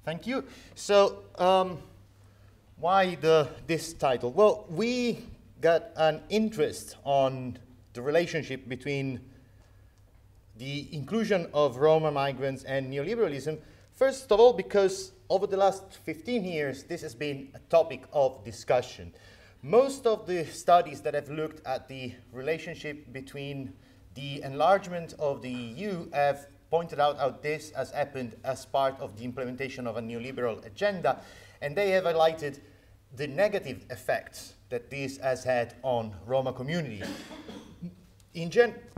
Thank you. So, why this title? Well, we got an interest on the relationship between the inclusion of Roma migrants and neoliberalism. First of all, because over the last 15 years, this has been a topic of discussion. Most of the studies that have looked at the relationship between the enlargement of the EU have pointed out how this has happened as part of the implementation of a neoliberal agenda, and they have highlighted the negative effects that this has had on Roma communities.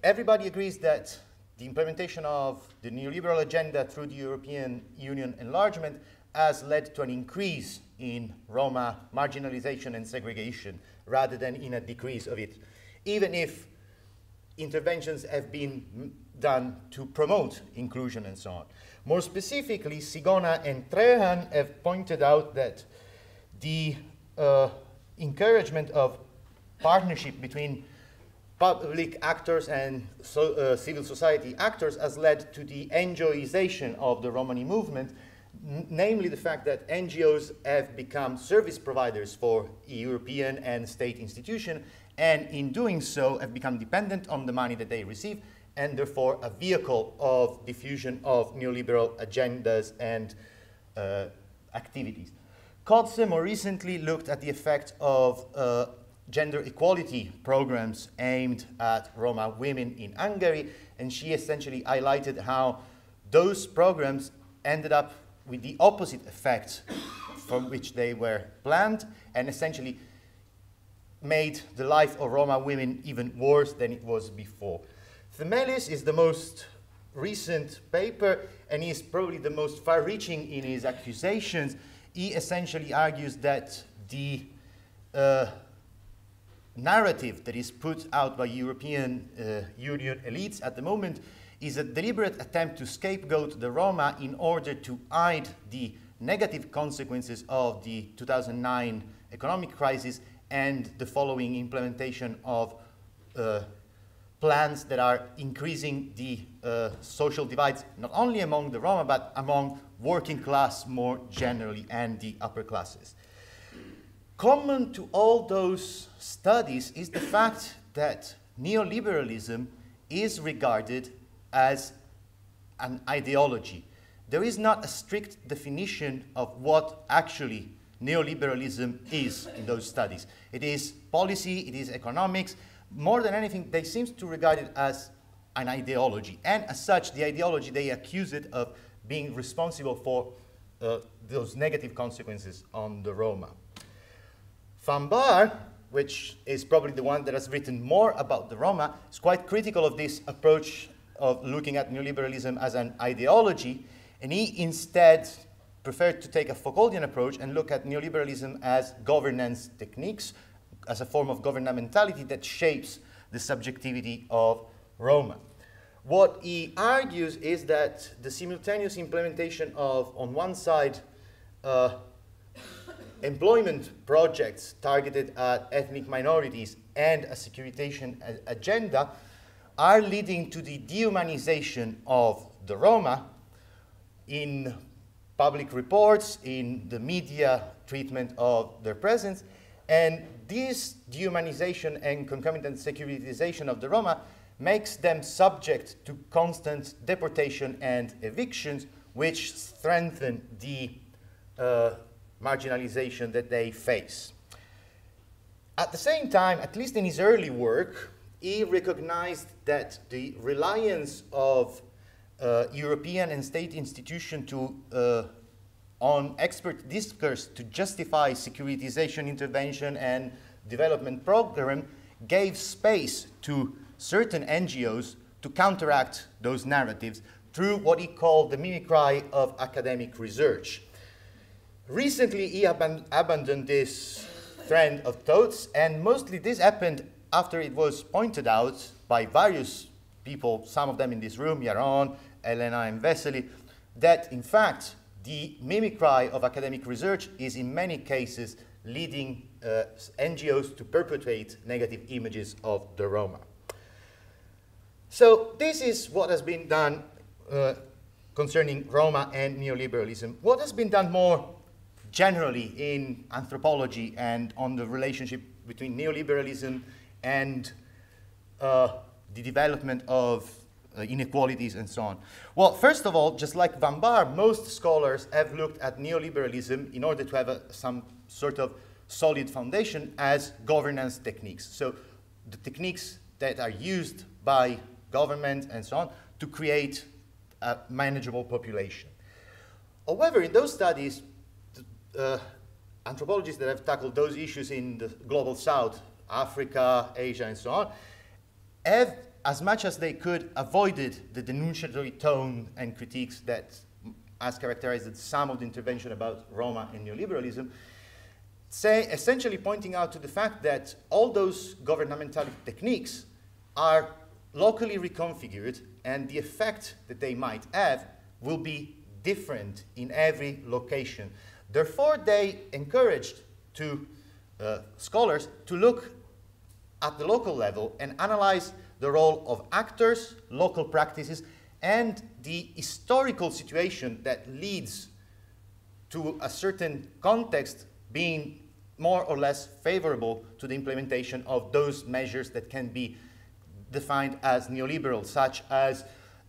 Everybody agrees that the implementation of the neoliberal agenda through the European Union enlargement has led to an increase in Roma marginalization and segregation rather than in a decrease of it, even if interventions have been done to promote inclusion and so on. More specifically, Sigona and Trehan have pointed out that the encouragement of partnership between public actors and civil society actors has led to the NGOization of the Romani movement, namely the fact that NGOs have become service providers for European and state institutions, and in doing so have become dependent on the money that they receive, and therefore a vehicle of diffusion of neoliberal agendas and activities. Kotze more recently looked at the effect of gender equality programs aimed at Roma women in Hungary, and she essentially highlighted how those programs ended up with the opposite effect from which they were planned, and essentially made the life of Roma women even worse than it was before. Themelis is the most recent paper, and is probably the most far-reaching in his accusations. He essentially argues that the narrative that is put out by European Union elites at the moment is a deliberate attempt to scapegoat the Roma in order to hide the negative consequences of the 2009 economic crisis and the following implementation of plans that are increasing the social divides, not only among the Roma, but among working class more generally and the upper classes. Common to all those studies is the fact that neoliberalism is regarded as an ideology. There is not a strict definition of what actually neoliberalism is in those studies. It is policy, it is economics. More than anything, they seem to regard it as an ideology. And as such, the ideology, they accuse it of being responsible for those negative consequences on the Roma. Van Baar, which is probably the one that has written more about the Roma, is quite critical of this approach of looking at neoliberalism as an ideology, and he instead preferred to take a Foucauldian approach and look at neoliberalism as governance techniques, as a form of governmentality that shapes the subjectivity of Roma. What he argues is that the simultaneous implementation of, on one side, employment projects targeted at ethnic minorities and a securitization agenda are leading to the dehumanization of the Roma in public reports, in the media treatment of their presence, and this dehumanization and concomitant securitization of the Roma makes them subject to constant deportation and evictions, which strengthen the marginalization that they face. At the same time, at least in his early work, he recognized that the reliance of European and state institutions on expert discourse to justify securitization intervention and development program gave space to certain NGOs to counteract those narratives through what he called the mimicry of academic research. Recently, he abandoned this trend of thoughts, and mostly this happened after it was pointed out by various people, some of them in this room, Yaron, Elena, and Vesely, that in fact the mimicry of academic research is in many cases leading NGOs to perpetuate negative images of the Roma. So this is what has been done concerning Roma and neoliberalism. What has been done more generally in anthropology and on the relationship between neoliberalism and the development of inequalities and so on? Well, first of all, just like Van Baar, most scholars have looked at neoliberalism in order to have some sort of solid foundation as governance techniques. So the techniques that are used by government and so on to create a manageable population. However, in those studies, anthropologists that have tackled those issues in the global south, Africa, Asia, and so on, have, as much as they could, avoided the denunciatory tone and critiques that has characterized some of the intervention about Roma and neoliberalism, essentially pointing out to the fact that all those governmental techniques are locally reconfigured, and the effect that they might have will be different in every location. Therefore, they encouraged scholars to look at the local level and analyze the role of actors, local practices, and the historical situation that leads to a certain context being more or less favorable to the implementation of those measures that can be defined as neoliberal, such as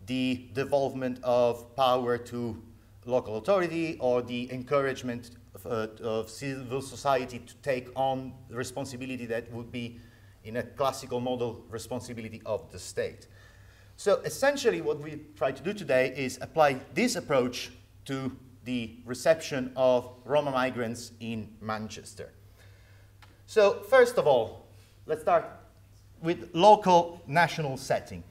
the devolvement of power to local authority or the encouragement of civil society to take on the responsibility that would be, in a classical model, responsibility of the state. So essentially what we try to do today is apply this approach to the reception of Roma migrants in Manchester. So first of all, let's start with local national setting.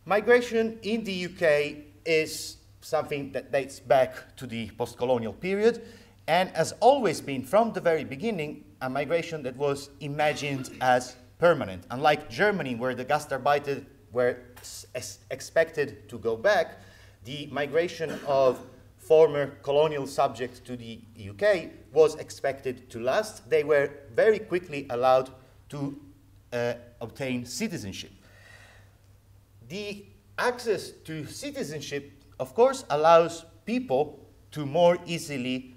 Migration in the UK is something that dates back to the post-colonial period and has always been, from the very beginning, a migration that was imagined as permanent. Unlike Germany, where the Gastarbeiter were expected to go back, the migration of former colonial subjects to the UK was expected to last. They were very quickly allowed to obtain citizenship. The access to citizenship, of course, allows people to more easily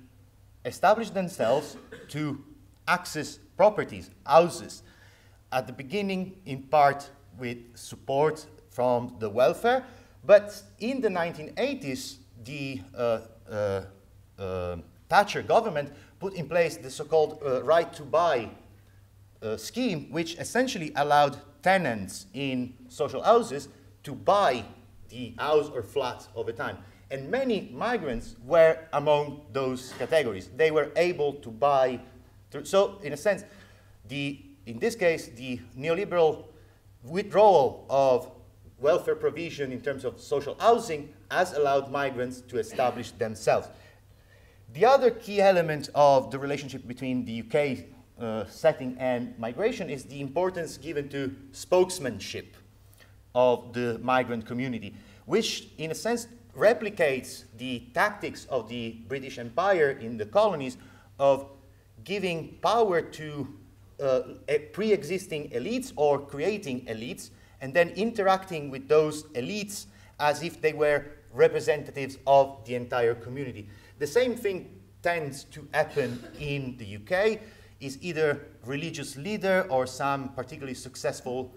establish themselves, to access properties, houses. At the beginning, in part with support from the welfare, but in the 1980s, the Thatcher government put in place the so-called right to buy scheme, which essentially allowed tenants in social houses to buy the house or flat over time. And many migrants were among those categories. They were able to buy. So in a sense, in this case, the neoliberal withdrawal of welfare provision in terms of social housing has allowed migrants to establish themselves. The other key element of the relationship between the UK setting and migration is the importance given to spokesmanship of the migrant community, which in a sense replicates the tactics of the British Empire in the colonies of giving power to pre-existing elites or creating elites and then interacting with those elites as if they were representatives of the entire community. The same thing tends to happen in the UK, is either religious leader or some particularly successful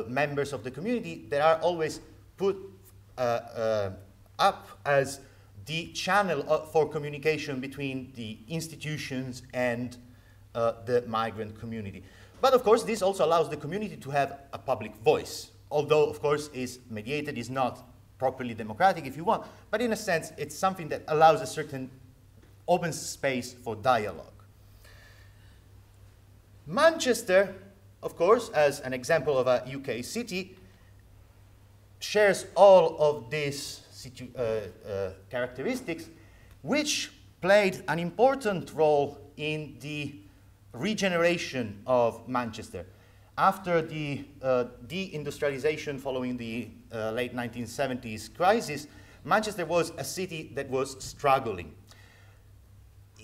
members of the community that are always put up as the channel for communication between the institutions and the migrant community. But of course, this also allows the community to have a public voice, although of course is mediated, is not properly democratic if you want, but in a sense it's something that allows a certain open space for dialogue. Manchester, of course, as an example of a UK city, shares all of these characteristics, which played an important role in the regeneration of Manchester. After the deindustrialization following the late 1970s crisis, Manchester was a city that was struggling.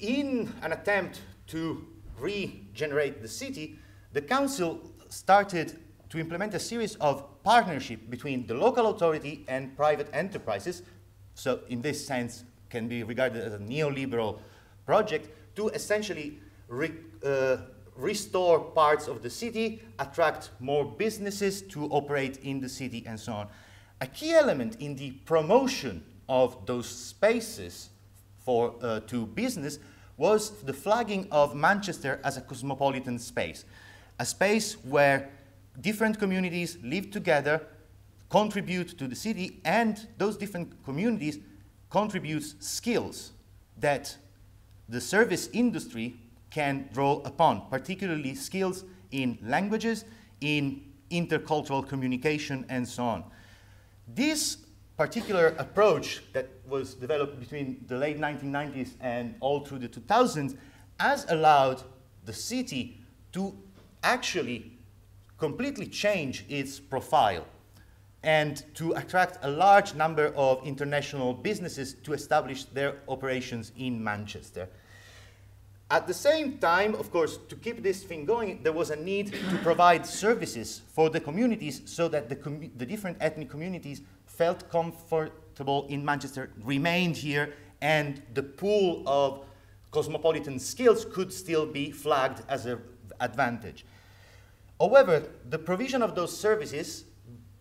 In an attempt to regenerate the city, the council started to implement a series of partnerships between the local authority and private enterprises so in this sense can be regarded as a neoliberal project, to essentially restore parts of the city, attract more businesses to operate in the city, and so on. A key element in the promotion of those spaces to business was the flagging of Manchester as a cosmopolitan space, a space where different communities live together, contribute to the city, and those different communities contribute skills that the service industry can draw upon, particularly skills in languages, in intercultural communication, and so on. This particular approach that was developed between the late 1990s and all through the 2000s has allowed the city to actually completely change its profile and to attract a large number of international businesses to establish their operations in Manchester. At the same time, of course, to keep this thing going, there was a need to provide services for the communities so that the different ethnic communities felt comfortable in Manchester, remained here, and the pool of cosmopolitan skills could still be flagged as an advantage. However, the provision of those services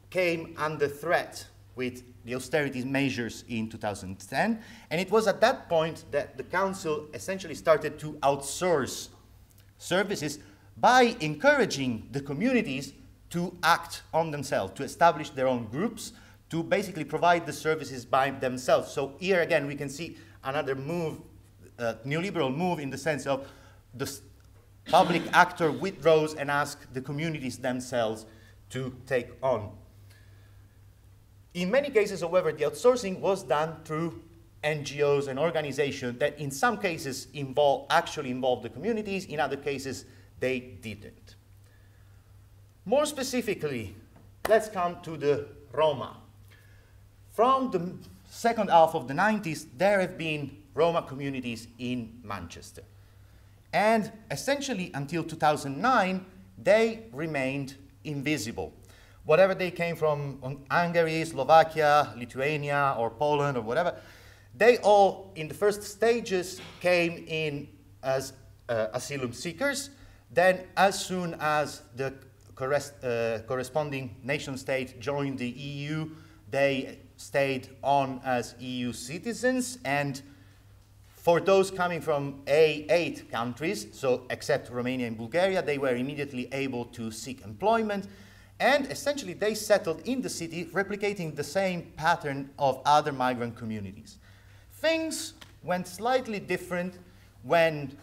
came under threat with the austerity measures in 2010, and it was at that point that the council essentially started to outsource services by encouraging the communities to act on themselves, to establish their own groups, to basically provide the services by themselves. So here again we can see another move, neoliberal move, in the sense of the public actor withdraws and asks the communities themselves to take on. In many cases, however, the outsourcing was done through NGOs and organizations that in some cases actually involved the communities, in other cases they didn't. More specifically, let's come to the Roma. From the second half of the 90s, there have been Roma communities in Manchester. And essentially until 2009, they remained invisible. Whatever they came from, Hungary, Slovakia, Lithuania, or Poland, or whatever, they all, in the first stages, came in as asylum seekers. Then, as soon as the corresponding nation state joined the EU, they stayed on as EU citizens. And for those coming from A8 countries, so except Romania and Bulgaria, they were immediately able to seek employment. And essentially, they settled in the city, replicating the same pattern of other migrant communities. Things went slightly different when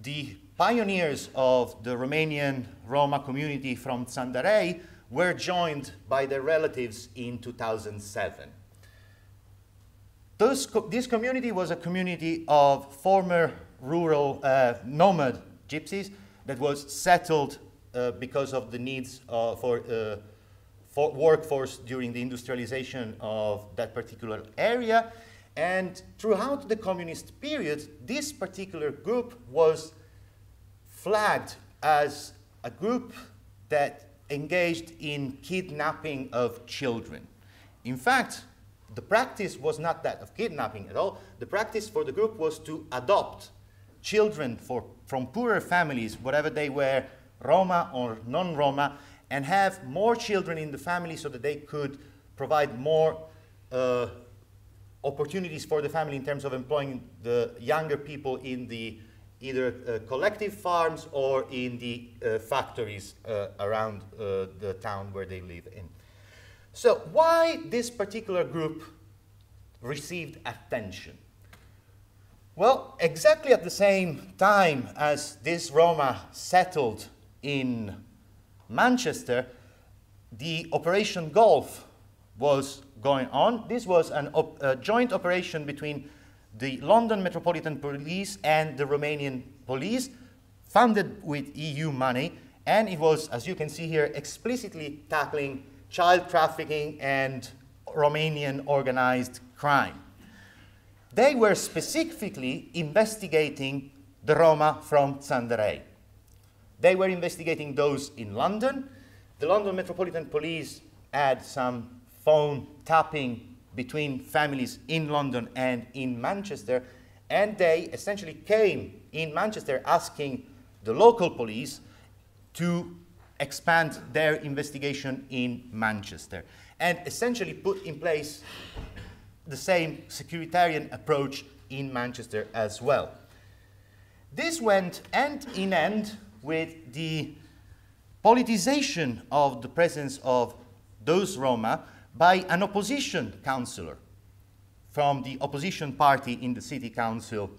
the pioneers of the Romanian Roma community from Tsandarei were joined by their relatives in 2007. This community was a community of former rural nomad gypsies that was settled because of the needs for workforce during the industrialization of that particular area. And throughout the communist period, this particular group was flagged as a group that engaged in kidnapping of children. In fact, the practice was not that of kidnapping at all. The practice for the group was to adopt children from poorer families, whatever they were, Roma or non-Roma, and have more children in the family so that they could provide more opportunities for the family in terms of employing the younger people in the either collective farms or in the factories around the town where they live in. So why this particular group received attention? Well, exactly at the same time as this Roma settled in Manchester, the Operation Golf was going on. This was a joint operation between the London Metropolitan Police and the Romanian police, funded with EU money, and it was, as you can see here, explicitly tackling child trafficking and Romanian organized crime. They were specifically investigating the Roma from Tsandarei. They were investigating those in London. The London Metropolitan Police had some phone tapping between families in London and in Manchester, and they essentially came in Manchester asking the local police to expand their investigation in Manchester, and essentially put in place the same securitarian approach in Manchester as well. This went end in end with the politicization of the presence of those Roma by an opposition councillor from the opposition party in the city council.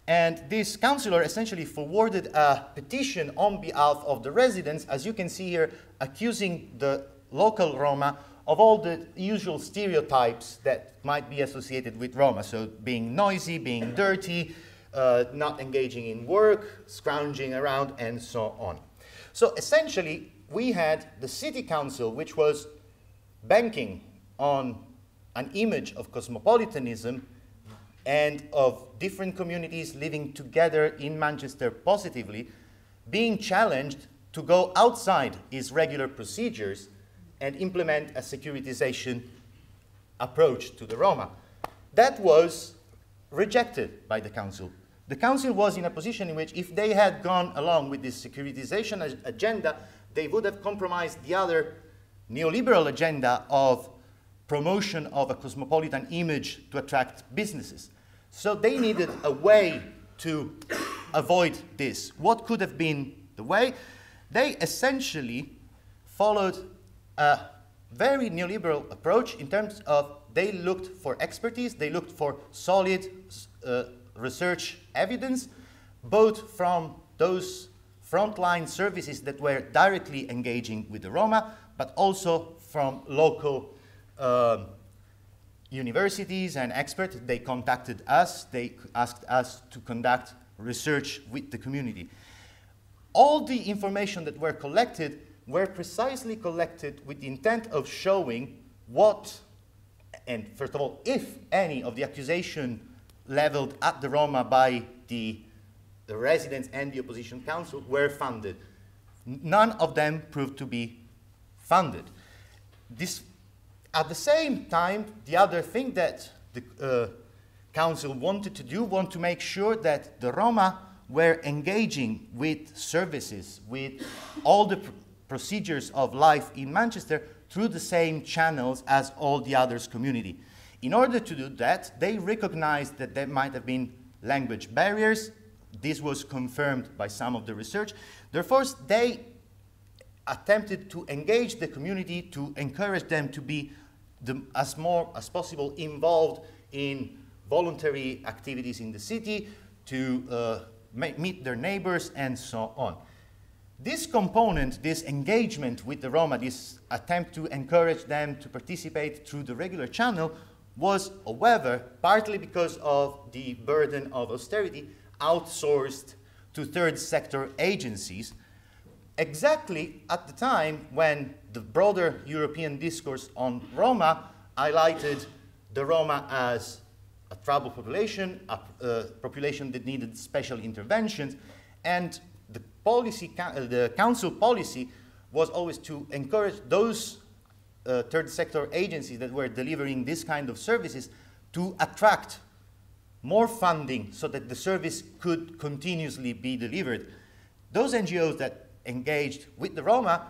And this councillor essentially forwarded a petition on behalf of the residents, as you can see here, accusing the local Roma of all the usual stereotypes that might be associated with Roma. So being noisy, being dirty, not engaging in work, scrounging around, and so on. So essentially, we had the city council, which was banking on an image of cosmopolitanism and of different communities living together in Manchester positively, being challenged to go outside its regular procedures and implement a securitization approach to the Roma. That was rejected by the council. The council was in a position in which, if they had gone along with this securitization agenda, they would have compromised the other neoliberal agenda of promotion of a cosmopolitan image to attract businesses. So they needed a way to avoid this. What could have been the way? They essentially followed a very neoliberal approach in terms of they looked for expertise, they looked for solid research evidence, both from those frontline services that were directly engaging with the Roma, but also from local universities and experts. They contacted us, they asked us to conduct research with the community. All the information that were collected were precisely collected with the intent of showing what, and first of all, if any of the accusation leveled at the Roma by the residents and the opposition council were funded. None of them proved to be funded. This, at the same time, the other thing that the council wanted to do was to make sure that the Roma were engaging with services, with all the procedures of life in Manchester through the same channels as all the others community. In order to do that, they recognized that there might have been language barriers. This was confirmed by some of the research. Therefore, they attempted to engage the community, to encourage them to be as more as possible involved in voluntary activities in the city, to meet their neighbors, and so on. This component, this engagement with the Roma, this attempt to encourage them to participate through the regular channel was, however, partly because of the burden of austerity, outsourced to third sector agencies, exactly at the time when the broader European discourse on Roma highlighted the Roma as a troubled population, a population that needed special interventions, and the council policy was always to encourage those third sector agencies that were delivering this kind of services to attract more funding so that the service could continuously be delivered. Those NGOs that engaged with the Roma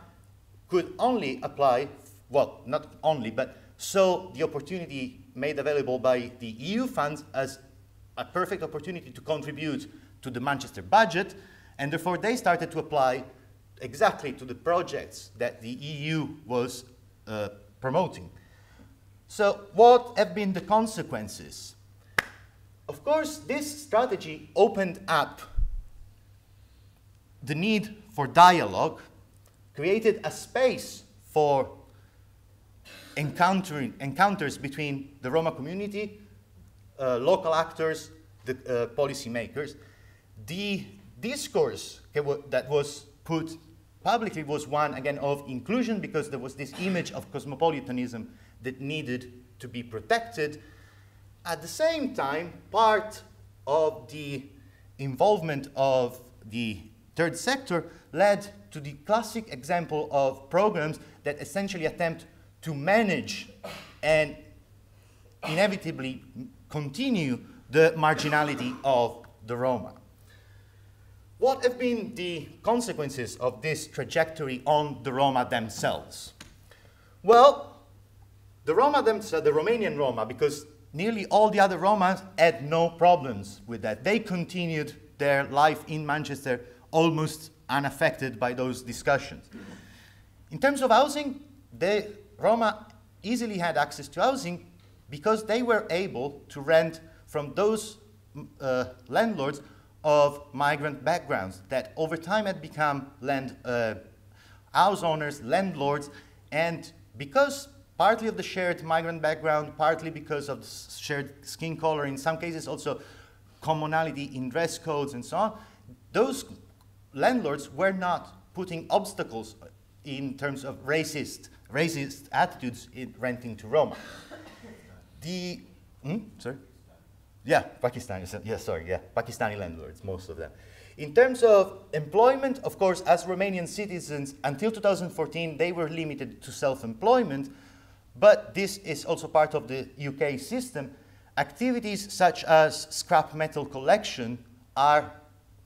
could only apply, well, not only, but saw the opportunity made available by the EU funds as a perfect opportunity to contribute to the Manchester budget, and therefore they started to apply exactly to the projects that the EU was promoting. So what have been the consequences? Of course, this strategy opened up the need for dialogue, created a space for encounters between the Roma community, local actors, the policymakers. The discourse that was put publicly was one, again, of inclusion, because there was this image of cosmopolitanism that needed to be protected. At the same time, part of the involvement of the third sector led to the classic example of programs that essentially attempt to manage and inevitably continue the marginality of the Roma. What have been the consequences of this trajectory on the Roma themselves? Well, the Roma themselves, the Romanian Roma, because nearly all the other Romas had no problems with that. They continued their life in Manchester almost unaffected by those discussions. In terms of housing, the Roma easily had access to housing because they were able to rent from those landlords of migrant backgrounds that over time had become house owners, landlords, and because partly of the shared migrant background, partly because of the shared skin color, in some cases also commonality in dress codes and so on, those landlords were not putting obstacles in terms of racist attitudes in renting to Roma. Sorry? Yeah, Pakistani landlords, most of them. In terms of employment, of course, as Romanian citizens, until 2014, they were limited to self-employment, but this is also part of the UK system. Activities such as scrap metal collection are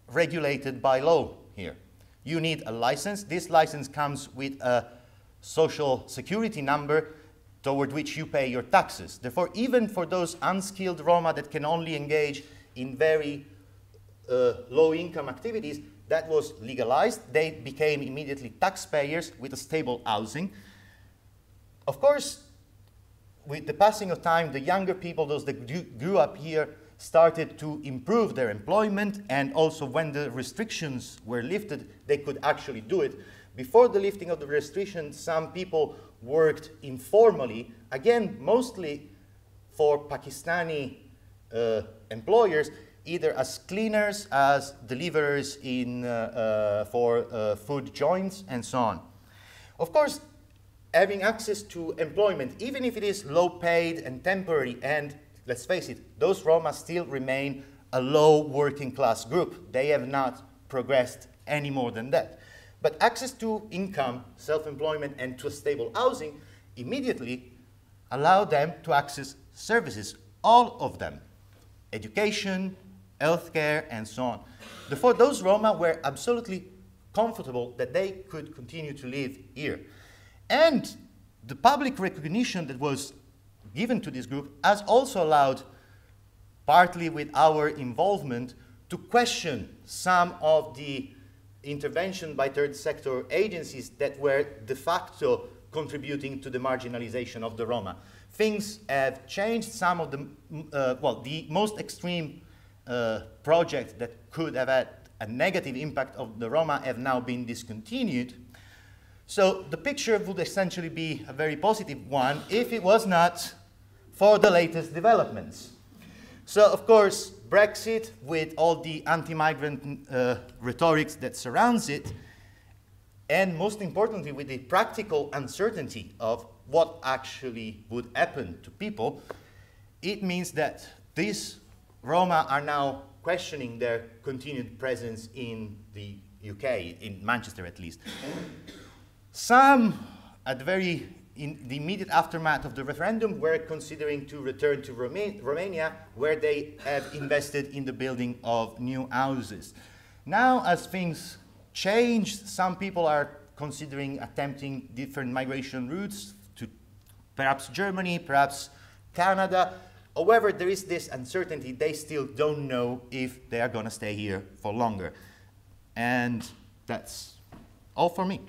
regulated by law here. You need a license. This license comes with a social security number toward which you pay your taxes. Therefore, even for those unskilled Roma that can only engage in very low-income activities, that was legalized. They became immediately taxpayers with a stable housing. Of course, with the passing of time, the younger people, those that grew up here, started to improve their employment, and also when the restrictions were lifted, they could actually do it. Before the lifting of the restrictions, some people worked informally, again, mostly for Pakistani employers, either as cleaners, as deliverers for food joints, and so on. Of course, having access to employment, even if it is low paid and temporary, and let's face it, those Roma still remain a low working class group. They have not progressed any more than that. But access to income, self-employment, and to a stable housing immediately allow them to access services, all of them, education, healthcare, and so on. Therefore, those Roma were absolutely comfortable that they could continue to live here. And the public recognition that was given to this group has also allowed, partly with our involvement, to question some of the intervention by third sector agencies that were de facto contributing to the marginalization of the Roma. Things have changed. Some of the, the most extreme projects that could have had a negative impact of the Roma have now been discontinued. So the picture would essentially be a very positive one if it was not for the latest developments. So, of course, Brexit, with all the anti-migrant rhetoric that surrounds it, and most importantly, with the practical uncertainty of what actually would happen to people, it means that these Roma are now questioning their continued presence in the UK, in Manchester at least. Some, in the immediate aftermath of the referendum, were considering to return to Romania, where they have invested in the building of new houses. Now, as things change, some people are considering attempting different migration routes to perhaps Germany, perhaps Canada. However, there is this uncertainty. They still don't know if they are going to stay here for longer. And that's all for me.